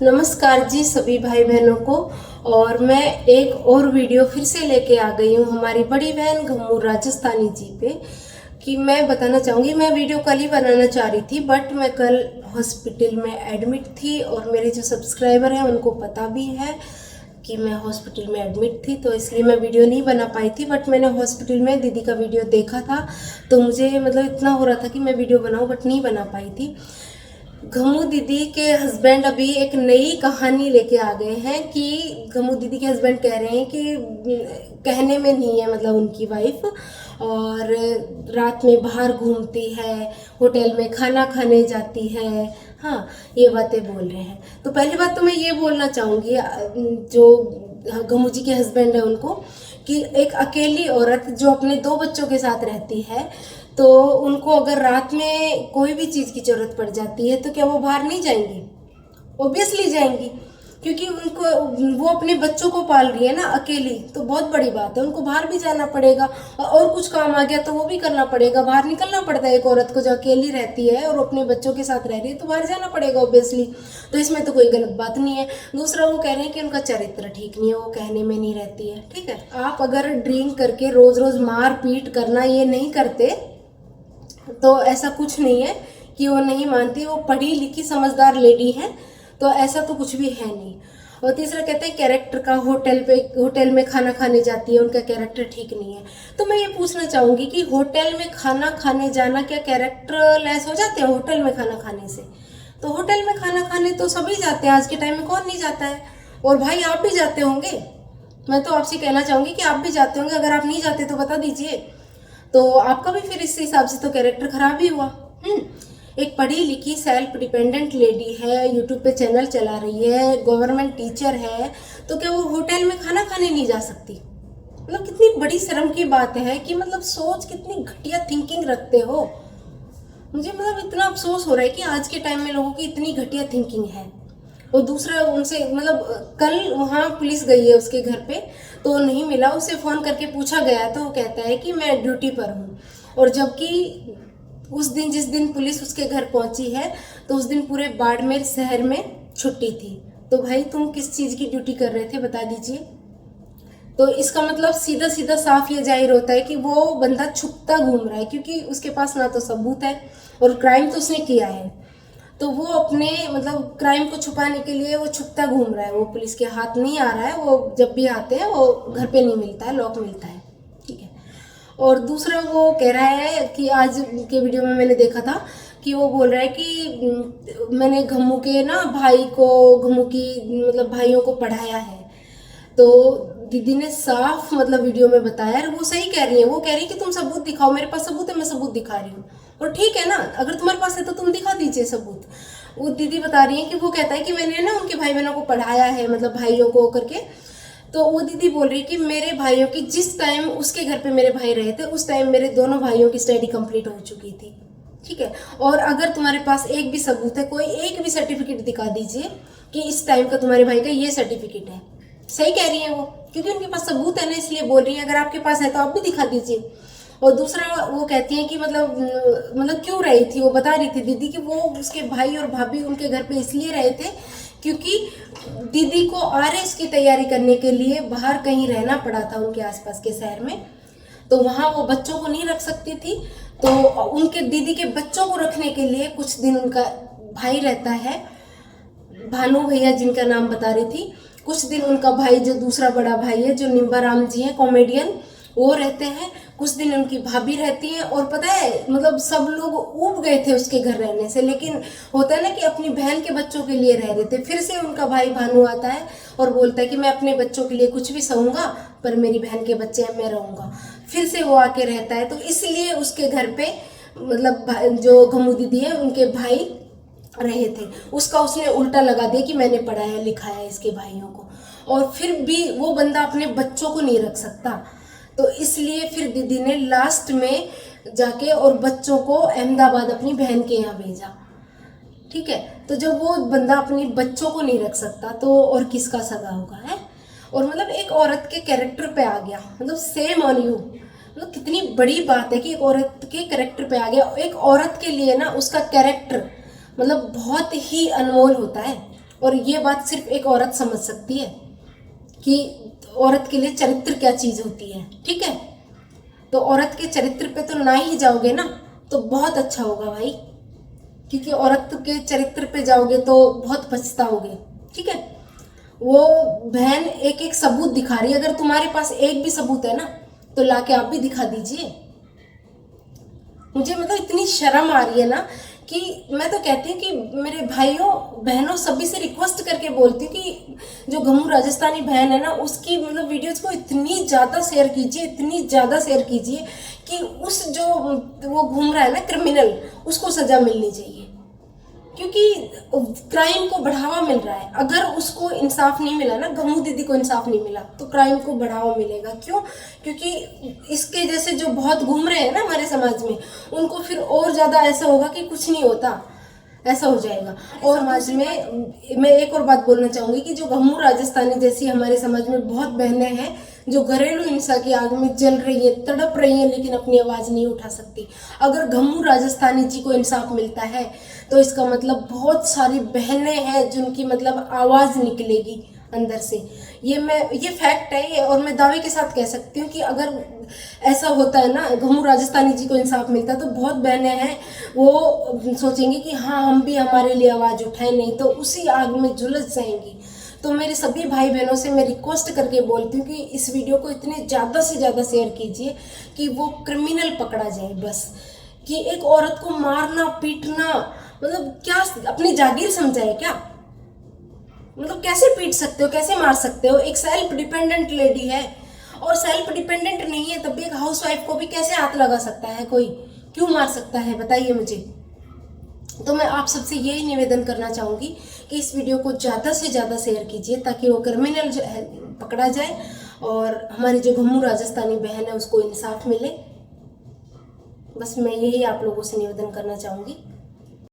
नमस्कार जी सभी भाई बहनों को। और मैं एक और वीडियो फिर से लेके आ गई हूँ हमारी बड़ी बहन घम्मू राजस्थानी जी पे। कि मैं बताना चाहूँगी, मैं वीडियो कल ही बनाना चाह रही थी बट मैं कल हॉस्पिटल में एडमिट थी और मेरे जो सब्सक्राइबर हैं उनको पता भी है कि मैं हॉस्पिटल में एडमिट थी, तो इसलिए मैं वीडियो नहीं बना पाई थी। बट मैंने हॉस्पिटल में दीदी का वीडियो देखा था तो मुझे मतलब इतना हो रहा था कि मैं वीडियो बनाऊँ बट नहीं बना पाई थी। घमू दीदी के हस्बैंड अभी एक नई कहानी लेके आ गए हैं कि घमू दीदी के हस्बैंड कह रहे हैं कि कहने में नहीं है, मतलब उनकी वाइफ और रात में बाहर घूमती है, होटल में खाना खाने जाती है। हाँ, ये बातें बोल रहे हैं। तो पहली बात तो मैं ये बोलना चाहूँगी जो घमू जी के हस्बैंड है उनको, कि एक अकेली औरत जो अपने 2 बच्चों के साथ रहती है तो उनको अगर रात में कोई भी चीज़ की ज़रूरत पड़ जाती है तो क्या वो बाहर नहीं जाएंगी? ऑब्वियसली जाएंगी, क्योंकि उनको वो अपने बच्चों को पाल रही है ना अकेली, तो बहुत बड़ी बात है। उनको बाहर भी जाना पड़ेगा और कुछ काम आ गया तो वो भी करना पड़ेगा। बाहर निकलना पड़ता है एक औरत को जो अकेली रहती है और अपने बच्चों के साथ रह रही है, तो बाहर जाना पड़ेगा ऑब्वियसली। तो इसमें तो कोई गलत बात नहीं है। दूसरा, वो कह रहे हैं कि उनका चरित्र ठीक नहीं है, वो कहने में नहीं रहती है। ठीक है, आप अगर ड्रिंक करके रोज रोज मार पीट करना ये नहीं करते तो ऐसा कुछ नहीं है कि वो नहीं मानती, वो पढ़ी लिखी समझदार लेडी है, तो ऐसा तो कुछ भी है नहीं। और तीसरा कहते हैं कैरेक्टर का, होटल में खाना खाने जाती है, उनका कैरेक्टर ठीक नहीं है। तो मैं ये पूछना चाहूँगी कि होटल में खाना खाने जाना क्या कैरेक्टर लेस हो जाते हैं होटल में खाना खाने से? तो होटल में खाना खाने तो सभी जाते हैं, आज के टाइम में कौन नहीं जाता है। और भाई आप भी जाते होंगे, मैं तो आपसे कहना चाहूँगी कि आप भी जाते होंगे। अगर आप नहीं जाते तो बता दीजिए, तो आपका भी फिर इस हिसाब से तो कैरेक्टर खराब ही हुआ। एक पढ़ी लिखी सेल्फ डिपेंडेंट लेडी है, यूट्यूब पे चैनल चला रही है, गवर्नमेंट टीचर है, तो क्या वो होटल में खाना खाने नहीं जा सकती? मतलब कितनी बड़ी शर्म की बात है कि मतलब सोच कितनी घटिया थिंकिंग रखते हो। मुझे मतलब इतना अफसोस हो रहा है कि आज के टाइम में लोगों की इतनी घटिया थिंकिंग है। और दूसरा, उनसे मतलब कल वहाँ पुलिस गई है उसके घर पे तो नहीं मिला, उसे फ़ोन करके पूछा गया तो वो कहता है कि मैं ड्यूटी पर हूँ। और जबकि उस दिन जिस दिन पुलिस उसके घर पहुंची है तो उस दिन पूरे बाड़मेर शहर में छुट्टी थी। तो भाई तुम किस चीज़ की ड्यूटी कर रहे थे बता दीजिए। तो इसका मतलब सीधा सीधा साफ ये जाहिर होता है कि वो बंदा छुपता घूम रहा है, क्योंकि उसके पास ना तो सबूत है और क्राइम तो उसने किया है, तो वो अपने मतलब क्राइम को छुपाने के लिए वो छुपता घूम रहा है। वो पुलिस के हाथ नहीं आ रहा है, वो जब भी आते हैं वो घर पे नहीं मिलता है, लॉक मिलता है। ठीक है। और दूसरा, वो कह रहा है कि आज के वीडियो में मैंने देखा था कि वो बोल रहा है कि मैंने घम्मू के ना भाई को, घम्मू की मतलब भाइयों को पढ़ाया है। तो दीदी ने साफ मतलब वीडियो में बताया, और वो सही कह रही है। वो कह रही है कि तुम सबूत दिखाओ, मेरे पास सबूत है, मैं सबूत दिखा रही हूँ। और ठीक है ना, अगर तुम्हारे पास है तो तुम दिखा दीजिए सबूत। वो दीदी बता रही है कि वो कहता है कि मैंने ना उनके भाई बहनों को पढ़ाया है, मतलब भाइयों को करके। तो वो दीदी बोल रही है कि मेरे भाइयों की जिस टाइम उसके घर पे मेरे भाई रहे थे उस टाइम मेरे दोनों भाइयों की स्टडी कंप्लीट हो चुकी थी। ठीक है। और अगर तुम्हारे पास एक भी सबूत है, कोई एक भी सर्टिफिकेट दिखा दीजिए कि इस टाइम का तुम्हारे भाई का ये सर्टिफिकेट है। सही कह रही है वो, क्योंकि उनके पास सबूत है ना, इसलिए बोल रही है। अगर आपके पास है तो आप भी दिखा दीजिए। और दूसरा, वो कहती हैं कि मतलब क्यों रही थी, वो बता रही थी दीदी कि वो उसके भाई और भाभी उनके घर पे इसलिए रहे थे क्योंकि दीदी को आरएस की तैयारी करने के लिए बाहर कहीं रहना पड़ा था उनके आसपास के शहर में। तो वहाँ वो बच्चों को नहीं रख सकती थी, तो उनके दीदी के बच्चों को रखने के लिए कुछ दिन उनका भाई रहता है, भानु भैया जिनका नाम बता रही थी। कुछ दिन उनका भाई जो दूसरा बड़ा भाई है, जो निम्बाराम जी हैं कॉमेडियन, वो रहते हैं। कुछ दिन उनकी भाभी रहती है। और पता है मतलब सब लोग ऊब गए थे उसके घर रहने से, लेकिन होता है ना कि अपनी बहन के बच्चों के लिए रह रहे थे। फिर से उनका भाई भानु आता है और बोलता है कि मैं अपने बच्चों के लिए कुछ भी सहूँगा, पर मेरी बहन के बच्चे हैं, मैं रहूँगा। फिर से वो आके रहता है। तो इसलिए उसके घर पे मतलब जो घमू दीदी है उनके भाई रहे थे, उसका उसने उल्टा लगा दिया कि मैंने पढ़ाया लिखाया इसके भाइयों को। और फिर भी वो बंदा अपने बच्चों को नहीं रख सकता, तो इसलिए फिर दीदी ने लास्ट में जाके और बच्चों को अहमदाबाद अपनी बहन के यहाँ भेजा। ठीक है। तो जब वो बंदा अपने बच्चों को नहीं रख सकता तो और किसका सगा होगा है। और मतलब एक औरत के कैरेक्टर पे आ गया, मतलब सेम ऑन यू। मतलब कितनी बड़ी बात है कि एक औरत के कैरेक्टर पे आ गया। एक औरत के लिए ना उसका कैरेक्टर मतलब बहुत ही अनमोल होता है। और ये बात सिर्फ एक औरत समझ सकती है कि औरत के लिए चरित्र क्या चीज़ होती है, ठीक है। तो औरत के चरित्र पे तो ना ही जाओगे ना तो बहुत अच्छा होगा भाई, क्योंकि औरत के चरित्र पे जाओगे तो बहुत पछताओगे, ठीक है। वो बहन एक एक सबूत दिखा रही है, अगर तुम्हारे पास एक भी सबूत है ना तो लाके आप भी दिखा दीजिए। मुझे मतलब इतनी शर्म आ रही है ना कि मैं तो कहती हूँ कि मेरे भाइयों बहनों सभी से रिक्वेस्ट करके बोलती हूँ कि जो गमू राजस्थानी बहन है ना उसकी मतलब वीडियोस को इतनी ज़्यादा शेयर कीजिए, इतनी ज़्यादा शेयर कीजिए कि उस जो वो घूम रहा है ना क्रिमिनल, उसको सज़ा मिलनी चाहिए, क्योंकि क्राइम को बढ़ावा मिल रहा है। अगर उसको इंसाफ नहीं मिला ना, गमू दीदी को इंसाफ नहीं मिला, तो क्राइम को बढ़ावा मिलेगा। क्यों? क्योंकि इसके जैसे जो बहुत घूम रहे हैं ना हमारे समाज में, उनको फिर और ज़्यादा ऐसा होगा कि कुछ नहीं होता, ऐसा हो जाएगा। और समाज में मैं एक और बात बोलना चाहूँगी कि जो गमू राजस्थानी जैसी हमारे समाज में बहुत बहनें हैं जो घरेलू हिंसा की आग में जल रही है, तड़प रही है, लेकिन अपनी आवाज़ नहीं उठा सकती। अगर गमू राजस्थानी जी को इंसाफ मिलता है तो इसका मतलब बहुत सारी बहनें हैं जिनकी मतलब आवाज़ निकलेगी अंदर से। ये फैक्ट है ये, और मैं दावे के साथ कह सकती हूँ कि अगर ऐसा होता है ना, गमू राजस्थानी जी को इंसाफ मिलता है, तो बहुत बहनें हैं वो सोचेंगी कि हाँ हम भी हमारे लिए आवाज़ उठाएं, नहीं तो उसी आग में झुलस जाएंगी। तो मेरे सभी भाई बहनों से मैं रिक्वेस्ट करके बोलती हूँ कि इस वीडियो को इतने ज़्यादा से ज़्यादा शेयर कीजिए कि वो क्रिमिनल पकड़ा जाए। बस कि एक औरत को मारना पीटना मतलब क्या अपनी जागीर समझा है क्या? मतलब कैसे पीट सकते हो, कैसे मार सकते हो? एक सेल्फ डिपेंडेंट लेडी है, और सेल्फ डिपेंडेंट नहीं है तब भी एक हाउसवाइफ को भी कैसे हाथ लगा सकता है कोई? क्यों मार सकता है बताइए मुझे। तो मैं आप सबसे यही निवेदन करना चाहूँगी कि इस वीडियो को ज़्यादा से ज़्यादा शेयर कीजिए ताकि वो क्रिमिनल जो है पकड़ा जाए और हमारी जो गमू राजस्थानी बहन है उसको इंसाफ मिले। बस मैं यही आप लोगों से निवेदन करना चाहूँगी।